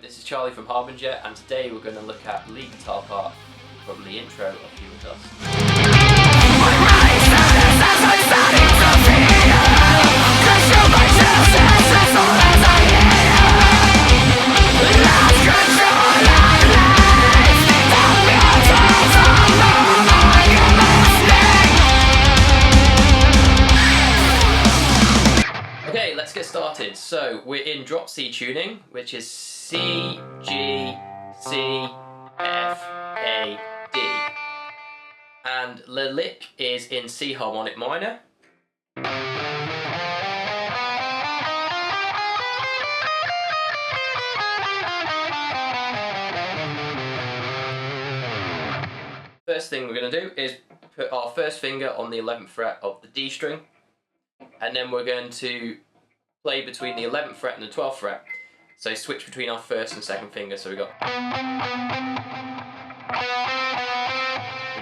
this is Charlie from Harbinger, and today we're going to look at the lead guitar part from the intro of Human Dust. Okay, let's get started. So we're in drop C tuning, which is C, G, C, F, A, D. And the lick is in C harmonic minor. First thing we're going to do is put our first finger on the 11th fret of the D string, and then we're going to play between the 11th fret and the 12th fret. So switch between our first and second finger. So we do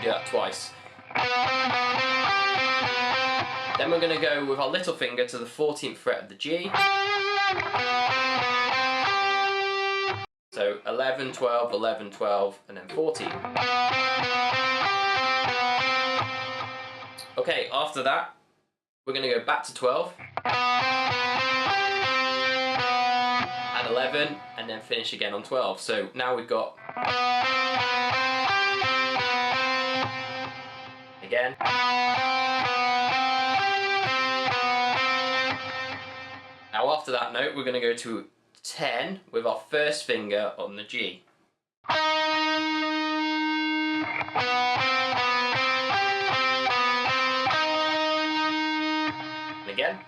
that twice. Then we're going to go with our little finger to the 14th fret of the G. So 11, 12, 11, 12, and then 14. Okay, after that, we're going to go back to 12. And 11, and then finish again on 12. So now we've got again. Now after that note, we're going to go to 10 with our first finger on the G. And again.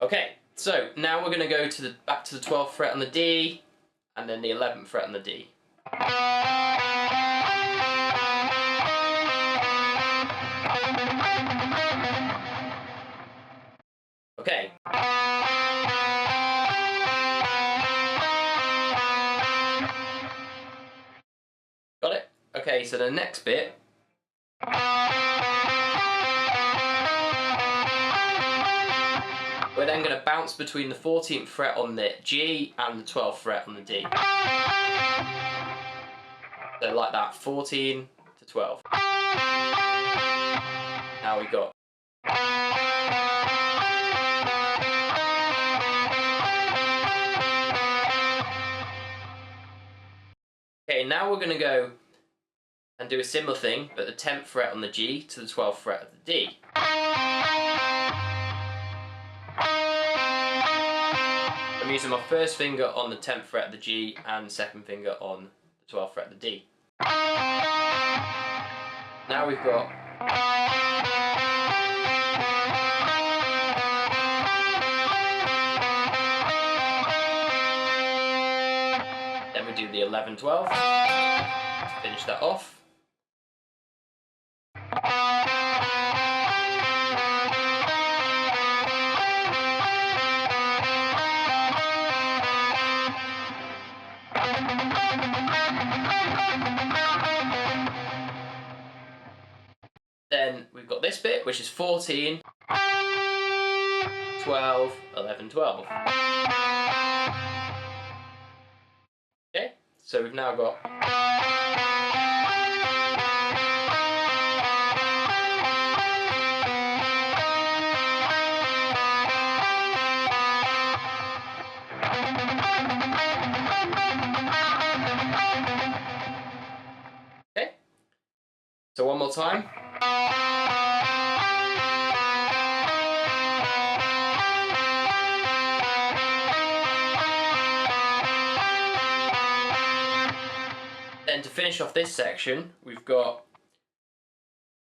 Okay, so now we're going to go to back to the 12th fret on the D, and then the 11th fret on the D. Okay. Got it? Okay, so the next bit. We're then going to bounce between the 14th fret on the G and the 12th fret on the D. So like that, 14 to 12. Now we got. Okay, now we're going to go and do a similar thing, but the 10th fret on the G to the 12th fret of the D. I'm using my first finger on the 10th fret of the G and the second finger on the 12th fret of the D. Now we've got. Then we do the 11, 12. Let's finish that off. Then we've got this bit, which is 14, 12, 11, 12. Okay, so we've now got. Okay, so one more time. Then to finish off this section, we've got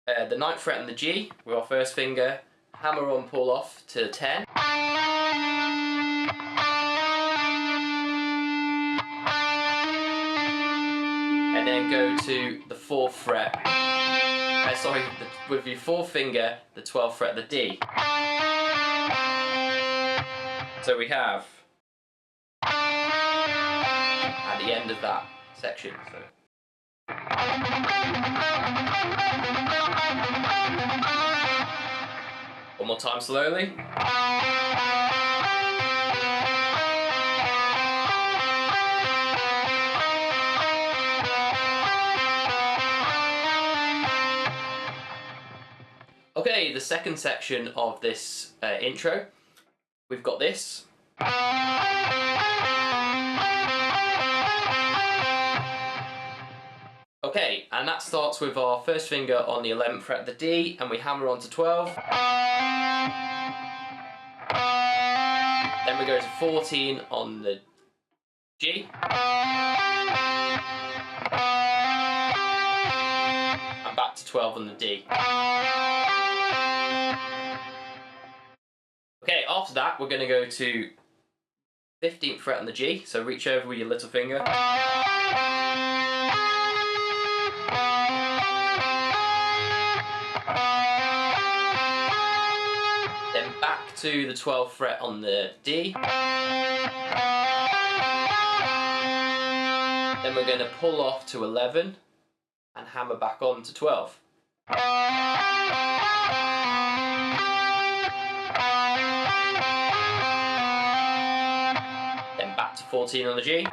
the 9th fret on the G with our first finger, hammer on, pull off to 10. And then go to the 4th fret. With your 4th finger, the 12th fret of the D. So we have at the end of that section. So. One more time slowly. Okay, the second section of this intro, we've got this. Okay, and that starts with our first finger on the 11th fret of the D, and we hammer on to 12. Then we go to 14 on the G. And back to 12 on the D. Okay, after that we're going to go to 15th fret on the G, so reach over with your little finger. Then back to the 12th fret on the D. Then we're going to pull off to 11 and hammer back on to 12. Then back to 14 on the G.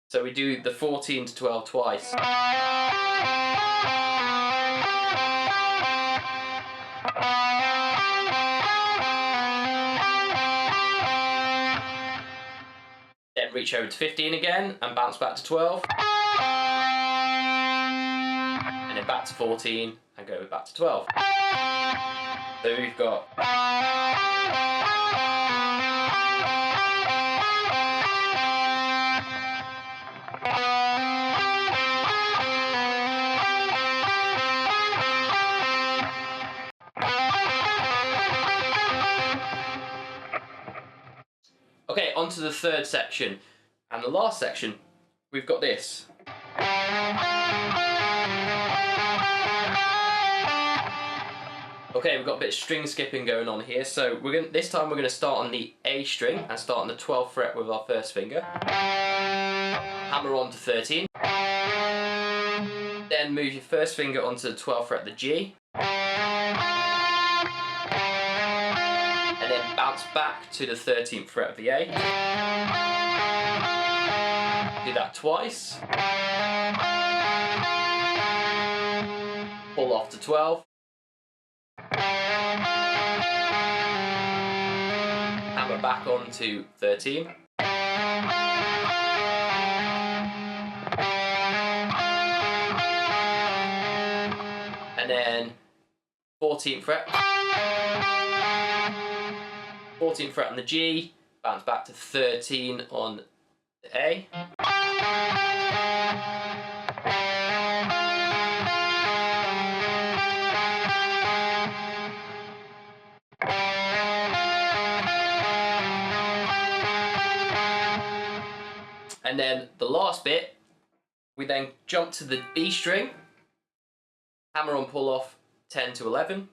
So we do the 14 to 12 twice. Then reach over to 15 again and bounce back to 12. And then back to 14 and go back to 12. So we've got... Okay, on to the third section, and the last section, we've got this. Okay, we've got a bit of string skipping going on here, so this time we're going to start on the A string and start on the 12th fret with our first finger. Hammer on to 13. Then move your first finger onto the 12th fret of the G. And then bounce back to the 13th fret of the A. Do that twice. Pull off to 12. Hammer back on to 13. And then 14th fret. 14th fret on the G, bounce back to 13 on the A. And then the last bit, we then jump to the B string, hammer on pull off 10 to 11.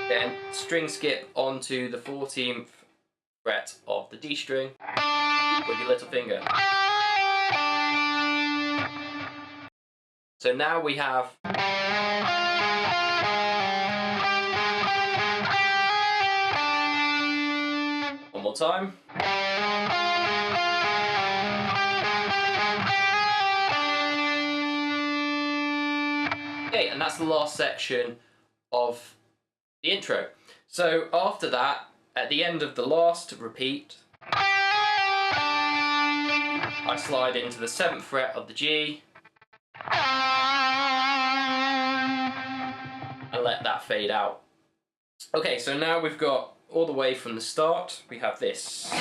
Then string skip onto the 14th fret of the D string with your little finger. So now we have one more time. Okay, and that's the last section of the intro. So after that, at the end of the last repeat, I slide into the 7th fret of the G and let that fade out. Okay, so now we've got all the way from the start, we have this.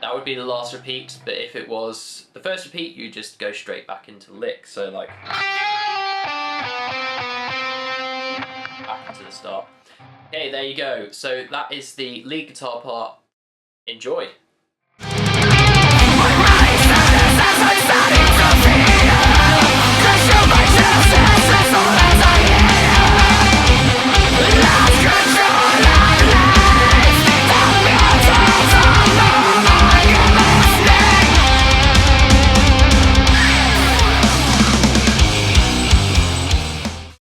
That would be the last repeat, but if it was the first repeat, you just go straight back into the lick. So like back to the start. Okay, there you go. So that is the lead guitar part. Enjoy.